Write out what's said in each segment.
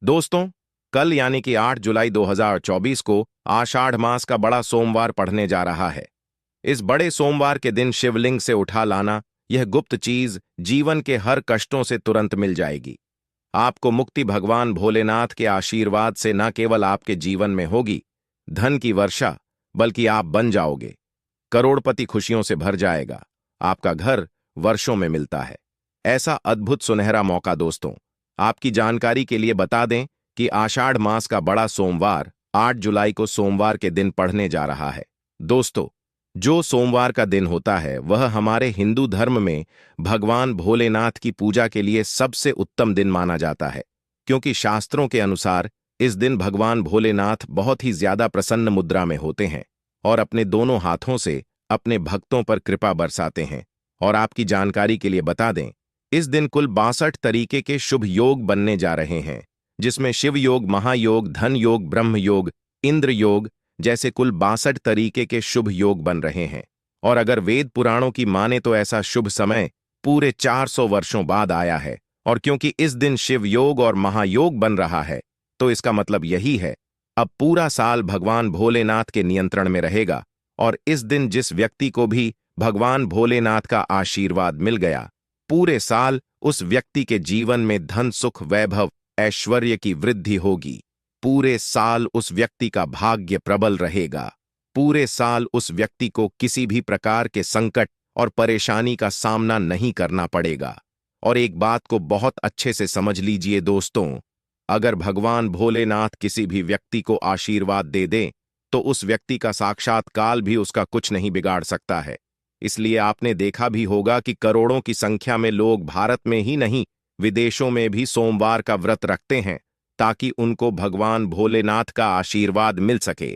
दोस्तों, कल यानी कि 8 जुलाई 2024 को आषाढ़ मास का बड़ा सोमवार पढ़ने जा रहा है। इस बड़े सोमवार के दिन शिवलिंग से उठा लाना यह गुप्त चीज जीवन के हर कष्टों से तुरंत मिल जाएगी। आपको मुक्ति भगवान भोलेनाथ के आशीर्वाद से न केवल आपके जीवन में होगी धन की वर्षा, बल्कि आप बन जाओगे करोड़पति। खुशियों से भर जाएगा। आपका घर वर्षों में मिलता है ऐसा अद्भुत सुनहरा मौका। दोस्तों, आपकी जानकारी के लिए बता दें कि आषाढ़ मास का बड़ा सोमवार 8 जुलाई को सोमवार के दिन पड़ने जा रहा है। दोस्तों, जो सोमवार का दिन होता है वह हमारे हिंदू धर्म में भगवान भोलेनाथ की पूजा के लिए सबसे उत्तम दिन माना जाता है, क्योंकि शास्त्रों के अनुसार इस दिन भगवान भोलेनाथ बहुत ही ज्यादा प्रसन्न मुद्रा में होते हैं और अपने दोनों हाथों से अपने भक्तों पर कृपा बरसाते हैं। और आपकी जानकारी के लिए बता दें, इस दिन कुल 62 तरीके के शुभ योग बनने जा रहे हैं, जिसमें शिव योग, महायोग, धन योग, ब्रह्म योग, इंद्र योग जैसे कुल 62 तरीके के शुभ योग बन रहे हैं। और अगर वेद पुराणों की माने तो ऐसा शुभ समय पूरे 400 वर्षों बाद आया है। और क्योंकि इस दिन शिव योग और महायोग बन रहा है, तो इसका मतलब यही है अब पूरा साल भगवान भोलेनाथ के नियंत्रण में रहेगा। और इस दिन जिस व्यक्ति को भी भगवान भोलेनाथ का आशीर्वाद मिल गया, पूरे साल उस व्यक्ति के जीवन में धन, सुख, वैभव, ऐश्वर्य की वृद्धि होगी। पूरे साल उस व्यक्ति का भाग्य प्रबल रहेगा। पूरे साल उस व्यक्ति को किसी भी प्रकार के संकट और परेशानी का सामना नहीं करना पड़ेगा। और एक बात को बहुत अच्छे से समझ लीजिए दोस्तों, अगर भगवान भोलेनाथ किसी भी व्यक्ति को आशीर्वाद दे दें तो उस व्यक्ति का साक्षात काल भी उसका कुछ नहीं बिगाड़ सकता है। इसलिए आपने देखा भी होगा कि करोड़ों की संख्या में लोग भारत में ही नहीं, विदेशों में भी सोमवार का व्रत रखते हैं ताकि उनको भगवान भोलेनाथ का आशीर्वाद मिल सके।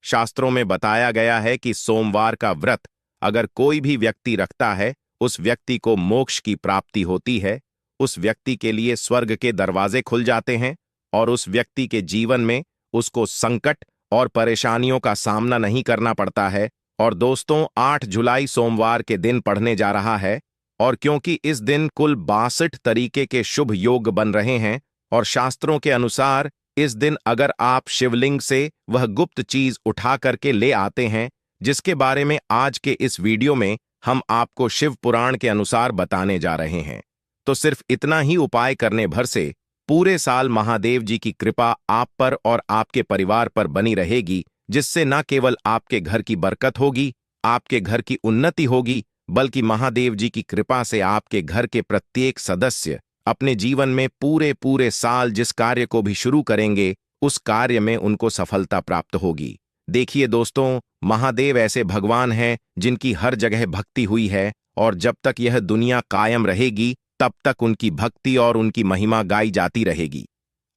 शास्त्रों में बताया गया है कि सोमवार का व्रत अगर कोई भी व्यक्ति रखता है, उस व्यक्ति को मोक्ष की प्राप्ति होती है, उस व्यक्ति के लिए स्वर्ग के दरवाजे खुल जाते हैं और उस व्यक्ति के जीवन में उसको संकट और परेशानियों का सामना नहीं करना पड़ता है। और दोस्तों, 8 जुलाई सोमवार के दिन पढ़ने जा रहा है और क्योंकि इस दिन कुल 62 तरीके के शुभ योग बन रहे हैं और शास्त्रों के अनुसार इस दिन अगर आप शिवलिंग से वह गुप्त चीज उठा करके ले आते हैं, जिसके बारे में आज के इस वीडियो में हम आपको शिव पुराण के अनुसार बताने जा रहे हैं, तो सिर्फ इतना ही उपाय करने भर से पूरे साल महादेव जी की कृपा आप पर और आपके परिवार पर बनी रहेगी, जिससे न केवल आपके घर की बरकत होगी, आपके घर की उन्नति होगी, बल्कि महादेव जी की कृपा से आपके घर के प्रत्येक सदस्य अपने जीवन में पूरे साल जिस कार्य को भी शुरू करेंगे उस कार्य में उनको सफलता प्राप्त होगी। देखिए दोस्तों, महादेव ऐसे भगवान हैं जिनकी हर जगह भक्ति हुई है और जब तक यह दुनिया कायम रहेगी तब तक उनकी भक्ति और उनकी महिमा गाई जाती रहेगी।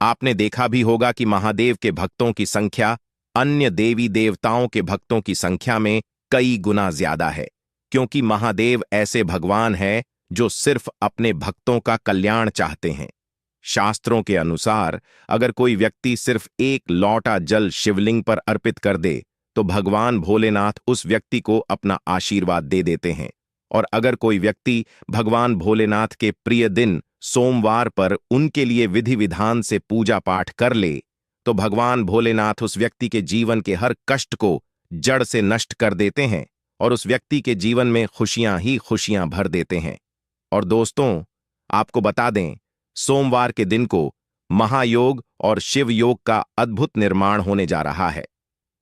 आपने देखा भी होगा कि महादेव के भक्तों की संख्या अन्य देवी देवताओं के भक्तों की संख्या में कई गुना ज्यादा है, क्योंकि महादेव ऐसे भगवान हैं जो सिर्फ अपने भक्तों का कल्याण चाहते हैं। शास्त्रों के अनुसार अगर कोई व्यक्ति सिर्फ एक लोटा जल शिवलिंग पर अर्पित कर दे तो भगवान भोलेनाथ उस व्यक्ति को अपना आशीर्वाद दे देते हैं। और अगर कोई व्यक्ति भगवान भोलेनाथ के प्रिय दिन सोमवार पर उनके लिए विधि विधान से पूजा पाठ कर ले तो भगवान भोलेनाथ उस व्यक्ति के जीवन के हर कष्ट को जड़ से नष्ट कर देते हैं और उस व्यक्ति के जीवन में खुशियां ही खुशियां भर देते हैं। और दोस्तों, आपको बता दें, सोमवार के दिन को महायोग और शिव योग का अद्भुत निर्माण होने जा रहा है।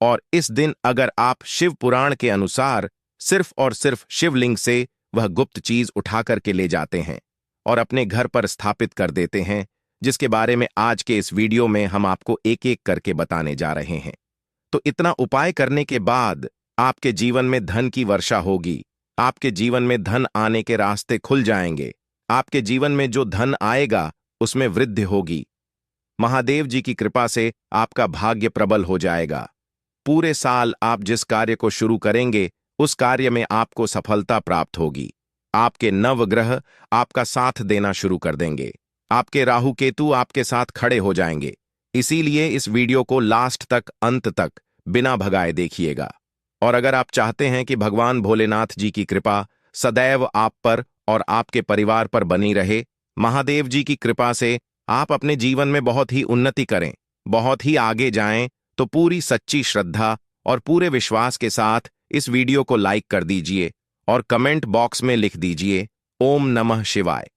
और इस दिन अगर आप शिव पुराण के अनुसार सिर्फ और सिर्फ शिवलिंग से वह गुप्त चीज उठा करके ले जाते हैं और अपने घर पर स्थापित कर देते हैं, जिसके बारे में आज के इस वीडियो में हम आपको एक एक करके बताने जा रहे हैं, तो इतना उपाय करने के बाद आपके जीवन में धन की वर्षा होगी। आपके जीवन में धन आने के रास्ते खुल जाएंगे। आपके जीवन में जो धन आएगा उसमें वृद्धि होगी। महादेव जी की कृपा से आपका भाग्य प्रबल हो जाएगा। पूरे साल आप जिस कार्य को शुरू करेंगे उस कार्य में आपको सफलता प्राप्त होगी। आपके नवग्रह आपका साथ देना शुरू कर देंगे। आपके राहु केतु आपके साथ खड़े हो जाएंगे। इसीलिए इस वीडियो को लास्ट तक, अंत तक बिना भगाए देखिएगा। और अगर आप चाहते हैं कि भगवान भोलेनाथ जी की कृपा सदैव आप पर और आपके परिवार पर बनी रहे, महादेव जी की कृपा से आप अपने जीवन में बहुत ही उन्नति करें, बहुत ही आगे जाएं, तो पूरी सच्ची श्रद्धा और पूरे विश्वास के साथ इस वीडियो को लाइक कर दीजिए और कमेंट बॉक्स में लिख दीजिए ओम नमः शिवाय,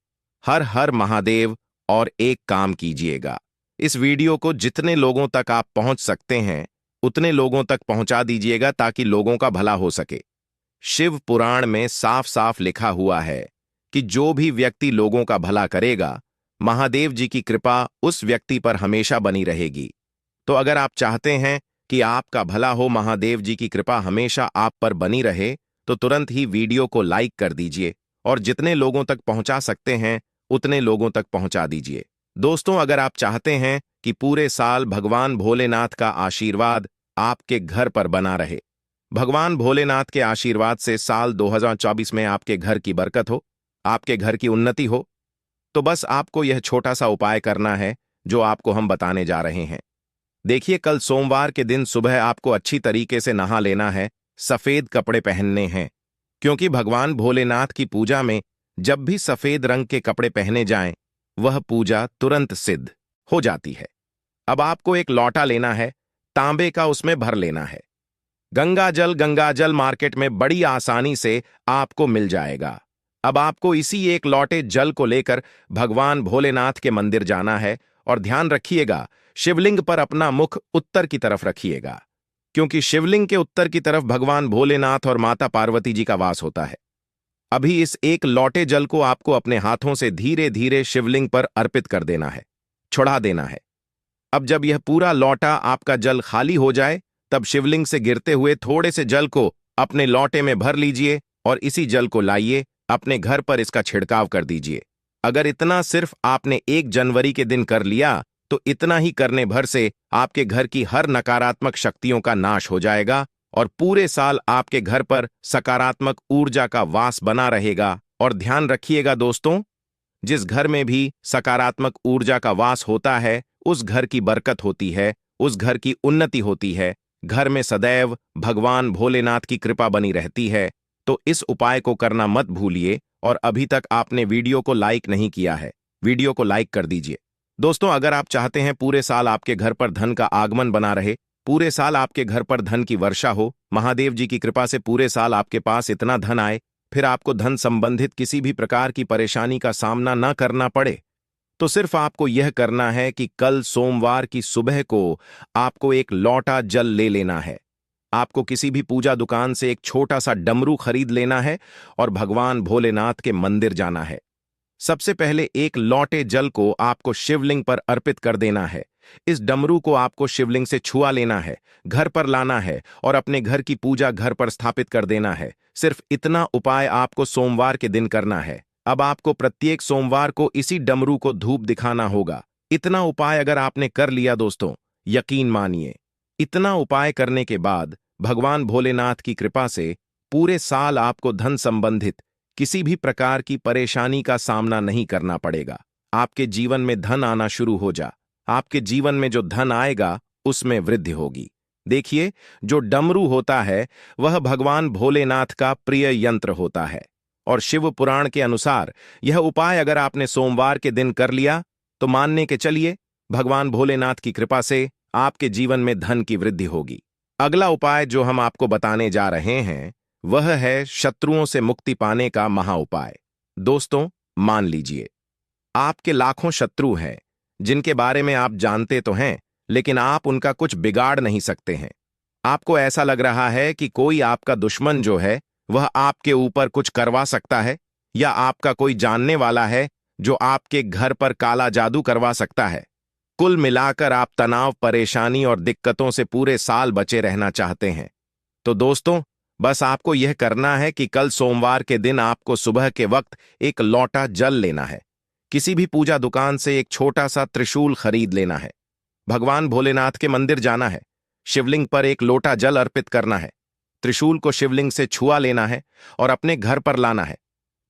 हर हर महादेव। और एक काम कीजिएगा, इस वीडियो को जितने लोगों तक आप पहुंच सकते हैं उतने लोगों तक पहुंचा दीजिएगा ताकि लोगों का भला हो सके। शिव पुराण में साफ साफ लिखा हुआ है कि जो भी व्यक्ति लोगों का भला करेगा, महादेव जी की कृपा उस व्यक्ति पर हमेशा बनी रहेगी। तो अगर आप चाहते हैं कि आपका भला हो, महादेव जी की कृपा हमेशा आप पर बनी रहे, तो तुरंत ही वीडियो को लाइक कर दीजिए और जितने लोगों तक पहुंचा सकते हैं उतने लोगों तक पहुंचा दीजिए। दोस्तों, अगर आप चाहते हैं कि पूरे साल भगवान भोलेनाथ का आशीर्वाद आपके घर पर बना रहे, भगवान भोलेनाथ के आशीर्वाद से साल 2024 में आपके घर की बरकत हो, आपके घर की उन्नति हो, तो बस आपको यह छोटा सा उपाय करना है जो आपको हम बताने जा रहे हैं। देखिए, कल सोमवार के दिन सुबह आपको अच्छी तरीके से नहा लेना है, सफेद कपड़े पहनने हैं, क्योंकि भगवान भोलेनाथ की पूजा में जब भी सफेद रंग के कपड़े पहने जाएं, वह पूजा तुरंत सिद्ध हो जाती है। अब आपको एक लौटा लेना है, तांबे का, उसमें भर लेना है गंगाजल मार्केट में बड़ी आसानी से आपको मिल जाएगा। अब आपको इसी एक लौटे जल को लेकर भगवान भोलेनाथ के मंदिर जाना है और ध्यान रखिएगा, शिवलिंग पर अपना मुख उत्तर की तरफ रखिएगा, क्योंकि शिवलिंग के उत्तर की तरफ भगवान भोलेनाथ और माता पार्वती जी का वास होता है। अभी इस एक लौटे जल को आपको अपने हाथों से धीरे धीरे शिवलिंग पर अर्पित कर देना है, चढ़ा देना है। अब जब यह पूरा लौटा आपका जल खाली हो जाए, तब शिवलिंग से गिरते हुए थोड़े से जल को अपने लौटे में भर लीजिए और इसी जल को लाइए, अपने घर पर इसका छिड़काव कर दीजिए। अगर इतना सिर्फ आपने 1 जनवरी के दिन कर लिया, तो इतना ही करने भर से आपके घर की हर नकारात्मक शक्तियों का नाश हो जाएगा और पूरे साल आपके घर पर सकारात्मक ऊर्जा का वास बना रहेगा। और ध्यान रखिएगा दोस्तों, जिस घर में भी सकारात्मक ऊर्जा का वास होता है, उस घर की बरकत होती है, उस घर की उन्नति होती है, घर में सदैव भगवान भोलेनाथ की कृपा बनी रहती है। तो इस उपाय को करना मत भूलिए। और अभी तक आपने वीडियो को लाइक नहीं किया है, वीडियो को लाइक कर दीजिए। दोस्तों, अगर आप चाहते हैं पूरे साल आपके घर पर धन का आगमन बना रहे, पूरे साल आपके घर पर धन की वर्षा हो, महादेव जी की कृपा से पूरे साल आपके पास इतना धन आए, फिर आपको धन संबंधित किसी भी प्रकार की परेशानी का सामना न करना पड़े, तो सिर्फ आपको यह करना है कि कल सोमवार की सुबह को आपको एक लौटा जल ले लेना है। आपको किसी भी पूजा दुकान से एक छोटा सा डमरू खरीद लेना है और भगवान भोलेनाथ के मंदिर जाना है। सबसे पहले एक लौटे जल को आपको शिवलिंग पर अर्पित कर देना है। इस डमरू को आपको शिवलिंग से छुआ लेना है, घर पर लाना है और अपने घर की पूजा घर पर स्थापित कर देना है। सिर्फ इतना उपाय आपको सोमवार के दिन करना है। अब आपको प्रत्येक सोमवार को इसी डमरू को धूप दिखाना होगा। इतना उपाय अगर आपने कर लिया दोस्तों, यकीन मानिए, इतना उपाय करने के बाद भगवान भोलेनाथ की कृपा से पूरे साल आपको धन संबंधित किसी भी प्रकार की परेशानी का सामना नहीं करना पड़ेगा। आपके जीवन में धन आना शुरू हो जा। आपके जीवन में जो धन आएगा उसमें वृद्धि होगी। देखिए, जो डमरू होता है वह भगवान भोलेनाथ का प्रिय यंत्र होता है और शिव पुराण के अनुसार यह उपाय अगर आपने सोमवार के दिन कर लिया, तो मानने के चलिए भगवान भोलेनाथ की कृपा से आपके जीवन में धन की वृद्धि होगी। अगला उपाय जो हम आपको बताने जा रहे हैं वह है शत्रुओं से मुक्ति पाने का महा उपाय। दोस्तों, मान लीजिए आपके लाखों शत्रु हैं जिनके बारे में आप जानते तो हैं, लेकिन आप उनका कुछ बिगाड़ नहीं सकते हैं। आपको ऐसा लग रहा है कि कोई आपका दुश्मन जो है वह आपके ऊपर कुछ करवा सकता है, या आपका कोई जानने वाला है जो आपके घर पर काला जादू करवा सकता है। कुल मिलाकर आप तनाव, परेशानी और दिक्कतों से पूरे साल बचे रहना चाहते हैं। तो दोस्तों, बस आपको यह करना है कि कल सोमवार के दिन आपको सुबह के वक्त एक लौटा जल लेना है। किसी भी पूजा दुकान से एक छोटा सा त्रिशूल खरीद लेना है। भगवान भोलेनाथ के मंदिर जाना है, शिवलिंग पर एक लोटा जल अर्पित करना है, त्रिशूल को शिवलिंग से छुआ लेना है और अपने घर पर लाना है,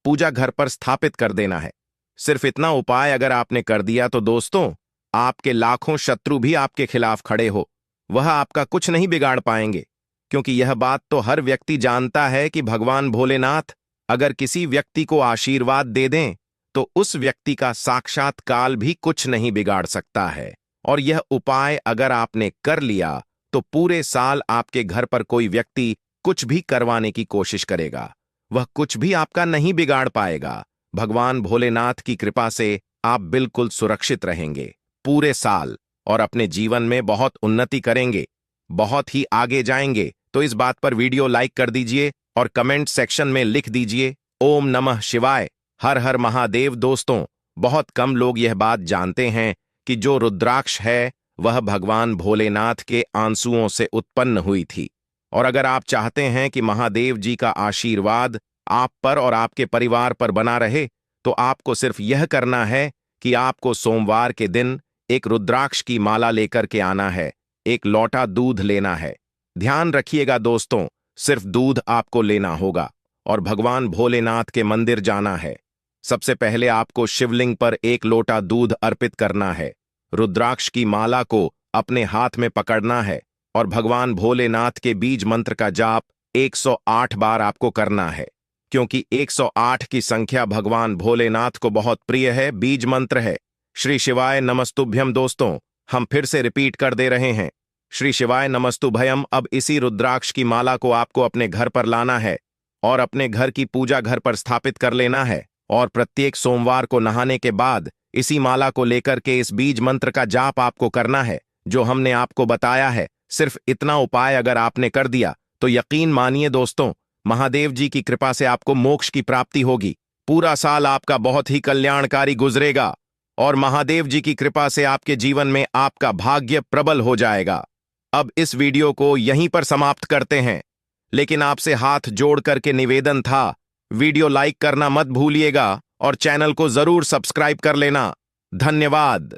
पूजा घर पर स्थापित कर देना है। सिर्फ इतना उपाय अगर आपने कर दिया तो दोस्तों, आपके लाखों शत्रु भी आपके खिलाफ खड़े हो, वह आपका कुछ नहीं बिगाड़ पाएंगे, क्योंकि यह बात तो हर व्यक्ति जानता है कि भगवान भोलेनाथ अगर किसी व्यक्ति को आशीर्वाद दे दें तो उस व्यक्ति का साक्षात काल भी कुछ नहीं बिगाड़ सकता है। और यह उपाय अगर आपने कर लिया तो पूरे साल आपके घर पर कोई व्यक्ति कुछ भी करवाने की कोशिश करेगा, वह कुछ भी आपका नहीं बिगाड़ पाएगा। भगवान भोलेनाथ की कृपा से आप बिल्कुल सुरक्षित रहेंगे पूरे साल और अपने जीवन में बहुत उन्नति करेंगे, बहुत ही आगे जाएंगे। तो इस बात पर वीडियो लाइक कर दीजिए और कमेंट सेक्शन में लिख दीजिए ओम नमः शिवाय, हर हर महादेव। दोस्तों, बहुत कम लोग यह बात जानते हैं कि जो रुद्राक्ष है वह भगवान भोलेनाथ के आंसुओं से उत्पन्न हुई थी। और अगर आप चाहते हैं कि महादेव जी का आशीर्वाद आप पर और आपके परिवार पर बना रहे, तो आपको सिर्फ यह करना है कि आपको सोमवार के दिन एक रुद्राक्ष की माला लेकर के आना है, एक लोटा दूध लेना है। ध्यान रखिएगा दोस्तों, सिर्फ दूध आपको लेना होगा और भगवान भोलेनाथ के मंदिर जाना है। सबसे पहले आपको शिवलिंग पर एक लोटा दूध अर्पित करना है, रुद्राक्ष की माला को अपने हाथ में पकड़ना है और भगवान भोलेनाथ के बीज मंत्र का जाप 108 बार आपको करना है, क्योंकि 108 की संख्या भगवान भोलेनाथ को बहुत प्रिय है, बीज मंत्र है। श्री शिवाय नमस्तुभ्यम। दोस्तों, हम फिर से रिपीट कर दे रहे हैं, श्री शिवाय नमस्तुभयम। अब इसी रुद्राक्ष की माला को आपको अपने घर पर लाना है और अपने घर की पूजा घर पर स्थापित कर लेना है और प्रत्येक सोमवार को नहाने के बाद इसी माला को लेकर के इस बीज मंत्र का जाप आपको करना है जो हमने आपको बताया है। सिर्फ इतना उपाय अगर आपने कर दिया तो यकीन मानिए दोस्तों, महादेव जी की कृपा से आपको मोक्ष की प्राप्ति होगी। पूरा साल आपका बहुत ही कल्याणकारी गुजरेगा और महादेव जी की कृपा से आपके जीवन में आपका भाग्य प्रबल हो जाएगा। अब इस वीडियो को यहीं पर समाप्त करते हैं, लेकिन आपसे हाथ जोड़ करके निवेदन था, वीडियो लाइक करना मत भूलिएगा और चैनल को जरूर सब्सक्राइब कर लेना। धन्यवाद।